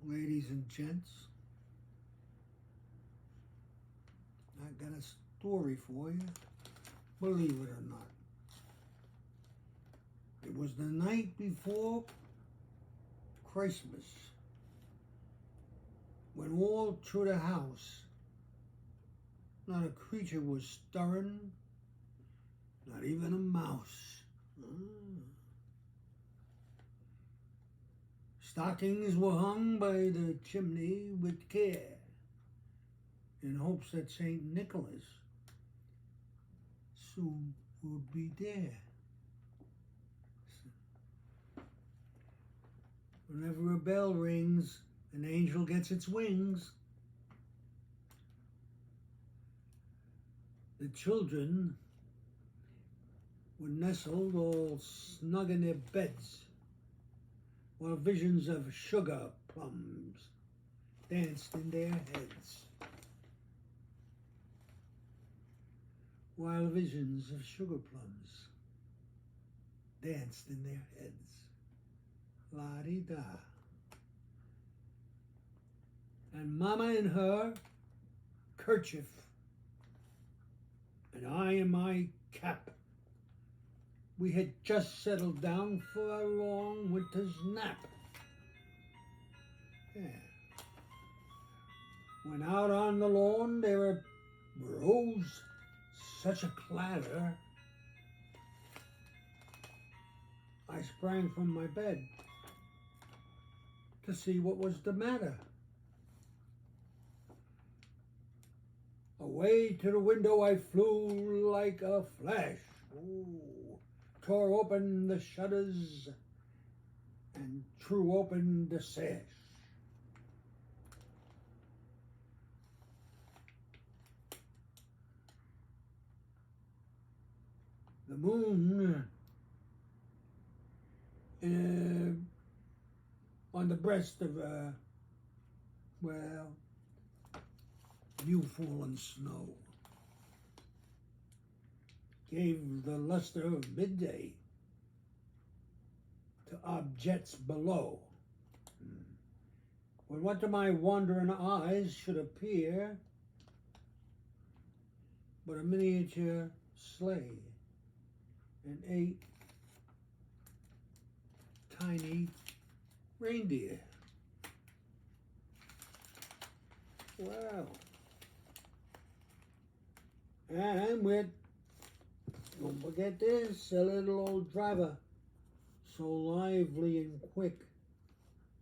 Ladies and gents, I got a story for you, believe it or not. It was the night before Christmas, when all through the house, not a creature was stirring, not even a mouse. Stockings were hung by the chimney with care, in hopes that St. Nicholas soon would be there. Whenever a bell rings, an angel gets its wings. The children were nestled all snug in their beds, while visions of sugar plums danced in their heads. While visions of sugar plums danced in their heads. La-di-da. And Mama in her kerchief, and I in my cap. We had just settled down for a long winter's nap. Yeah. When out on the lawn there arose such a clatter, I sprang from my bed to see what was the matter. Away to the window I flew like a flash. Ooh. Tore open the shutters and threw open the sash. The moon on the breast of new fallen snow gave the luster of midday to objects below. When what to my wandering eyes should appear but a miniature sleigh and 8 tiny reindeer. Wow. And with, don't forget this, a little old driver, so lively and quick.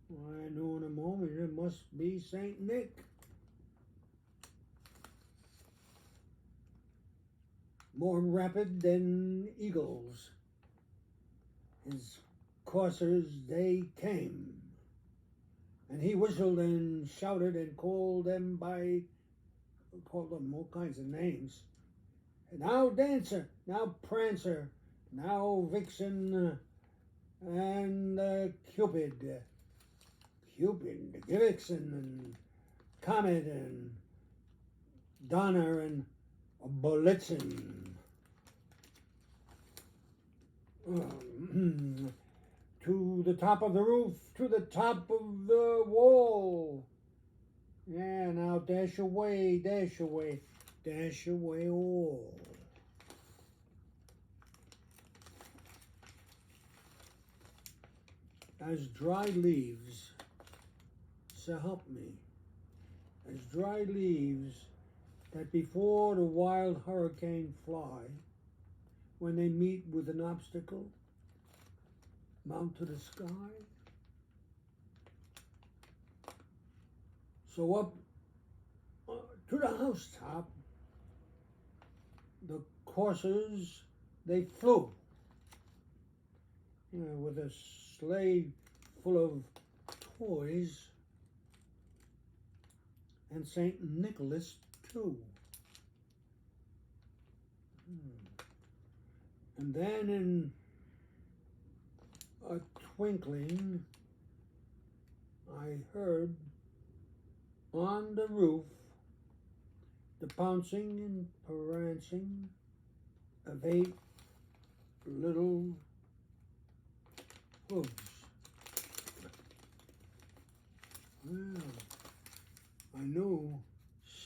I know in a moment it must be St. Nick. More rapid than eagles, his coursers they came, and he whistled and shouted and called them all kinds of names. Now Dancer, now Prancer, now Vixen, and Cupid, Vixen, and Comet, and Donner, and Blitzen. To the top of the roof, to the top of the wall. Yeah, now dash away, dash away, dash away all. As dry leaves, so help me, as dry leaves that before the wild hurricane fly, when they meet with an obstacle, mount to the sky. So up to the housetop, the coursers, they flew, with a sleigh full of toys, and St. Nicholas too. And then in a twinkling, I heard on the roof the pouncing and prancing of 8 little hooves. Well, I knew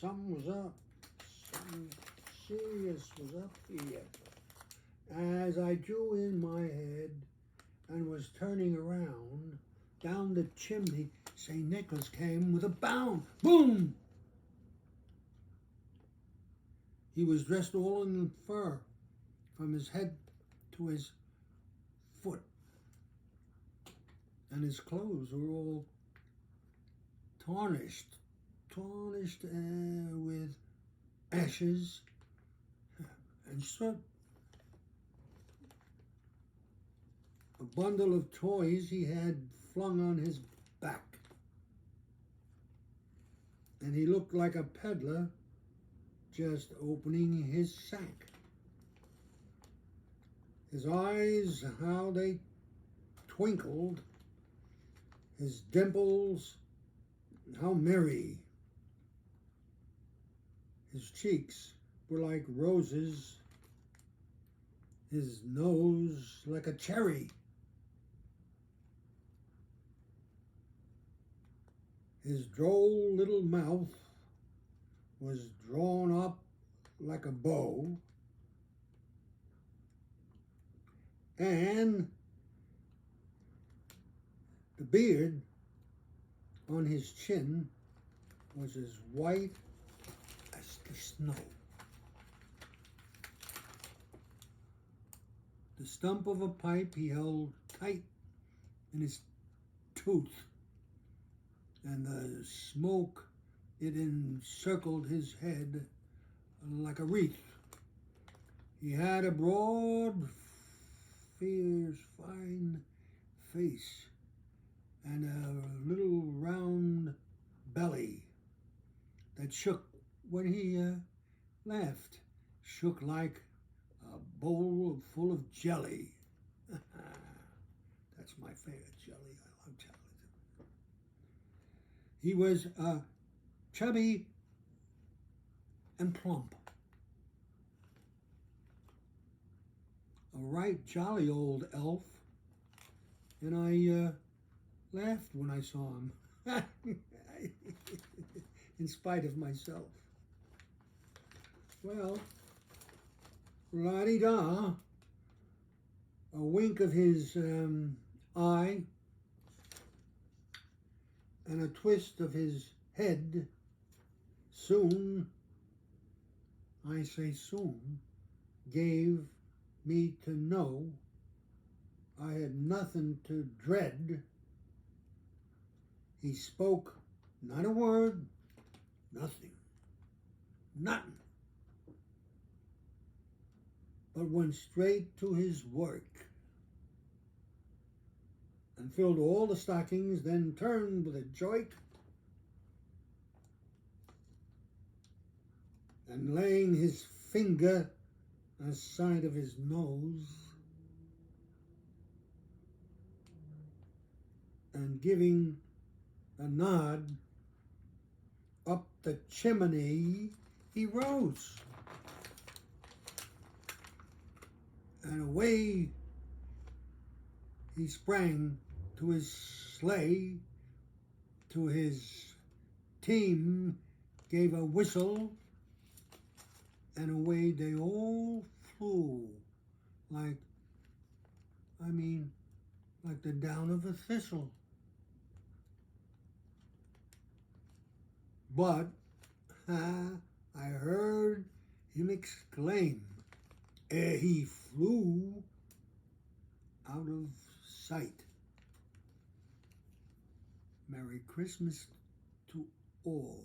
something was up. Something serious was up here. As I drew in my head and was turning around, down the chimney, St. Nicholas came with a bound. Boom! He was dressed all in fur, from his head to his foot. And his clothes were all tarnished with ashes and soot. A bundle of toys he had flung on his back. And he looked like a peddler just opening his sack. His eyes, how they twinkled, his dimples, how merry. His cheeks were like roses, his nose like a cherry. His droll little mouth was drawn up like a bow, and the beard on his chin was as white as the snow. The stump of a pipe he held tight in his tooth, and the smoke, it encircled his head like a wreath. He had a broad, fierce, fine face and a little round belly that shook when he laughed, shook like a bowl full of jelly. That's my favorite jelly. I love jelly. He was chubby and plump. A right jolly old elf, and I laughed when I saw him, in spite of myself. Well, la-di-da, a wink of his eye and a twist of his head, soon, I say soon, gave me to know I had nothing to dread. He spoke not a word, nothing, but went straight to his work and filled all the stockings, then turned with a jolt and laying his finger aside of his nose and giving a nod up the chimney, he rose. And away he sprang to his sleigh, to his team, gave a whistle, and away they all flew like the down of a thistle. But I heard him exclaim ere he flew out of sight, Merry Christmas to all,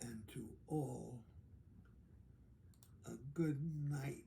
and to all a good night.